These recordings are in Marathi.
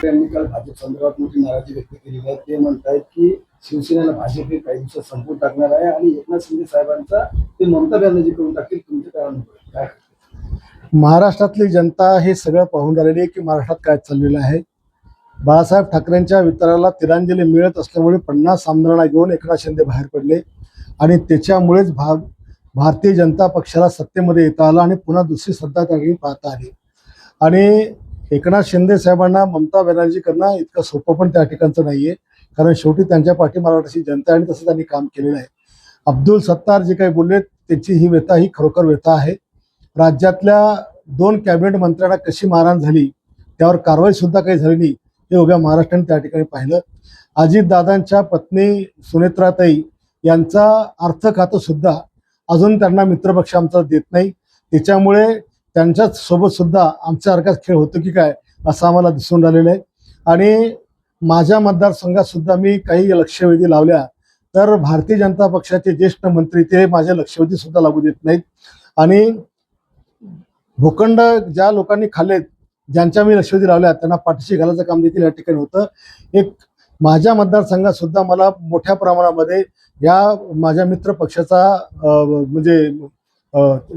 त्यांनी काल भाजप संदर्भात मोठी नाराजी व्यक्त केली आहे. ते म्हणतायत की शिवसेनेला भाजप हे काही दिवसात संपवून टाकणार आहे आणि एकनाथ शिंदे साहेबांचा ते ममता बॅनर्जी करून टाकतील. तुमचं काय अनुभव आहे? काय महाराष्ट्रातली जनता हे सगळं पाहून राहिली आहे की महाराष्ट्रात काय चाललेलं आहे. बाळासाहेब ठाकरेंच्या विचाराला तिलांजली मिळत असल्यामुळे 50 आमदारांना घेऊन एकनाथ शिंदे बाहेर पडले आणि त्याच्यामुळेच भारतीय जनता पक्षाला सत्तेमध्ये येता आलं आणि पुन्हा दुसरी सत्ता त्यावेळी पाहता आली. आणि एकनाथ शिंदे साहेबांना ममता बॅनर्जी करणं इतकं सोपं पण त्या ठिकाणचं नाही आहे, कारण शेवटी त्यांच्या पाठी महाराष्ट्राची जनता आणि तसं त्यांनी काम केलेलं आहे. अब्दुल सत्तार जे काही बोलले त्याची ही व्यथा ही खरोखर व्यथा आहे. राज्यातल्या 2 कॅबिनेट मंत्र्यांना कशी मारहाण झाली त्यावर कारवाई सुद्धा काही झाली नाही हे उभ्या महाराष्ट्राने त्या ठिकाणी पाहिलं. अजितदादांच्या पत्नी सुनेत्राताई यांचा अर्थ खातं सुद्धा अजून त्यांना मित्रपक्ष आमचा देत नाही. त्याच्यामुळे त्यांच्या सोबत सुद्धा आमच्यासारखाच खेळ होतो की काय असं आम्हाला दिसून राहिलेलं आहे. आणि माझ्या मतदारसंघात सुद्धा मी काही लक्षवेधी लावल्या तर भारतीय जनता पक्षाचे ज्येष्ठ मंत्री ते माझ्या लक्षवेधी सुद्धा लागू देत नाहीत. आणि भूखंड ज्या लोकांनी खाल्लेत, ज्यांच्या मी लक्षवेधी लावल्या त्यांना पाठीशी घालायचं काम देखील या ठिकाणी होतं. एक माझ्या मतदारसंघात सुद्धा मला मोठ्या प्रमाणामध्ये या माझ्या मित्र पक्षाचा म्हणजे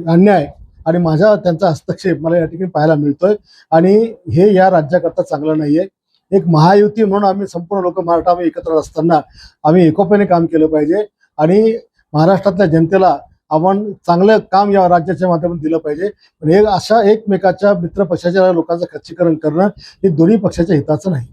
अन्याय आणि त्यांचा हस्तक्षेप मला या ठिकाणी पाहायला मिळतोय आणि हे या राज्याकरता चांगलं नाही आहे. एक महायुती म्हणून आम्ही संपूर्ण लोक मराठा आम्ही एकत्र असताना आम्ही एकोप्याने काम केलं पाहिजे आणि महाराष्ट्रातल्या जनतेला आपण चांगलं काम या राज्याच्या माध्यमातून दिलं पाहिजे. पण हे अशा एकमेकाच्या मित्र पक्षाच्या लोकांचं खच्चीकरण करणं हे दोन्ही पक्षाच्या हिताचं नाही.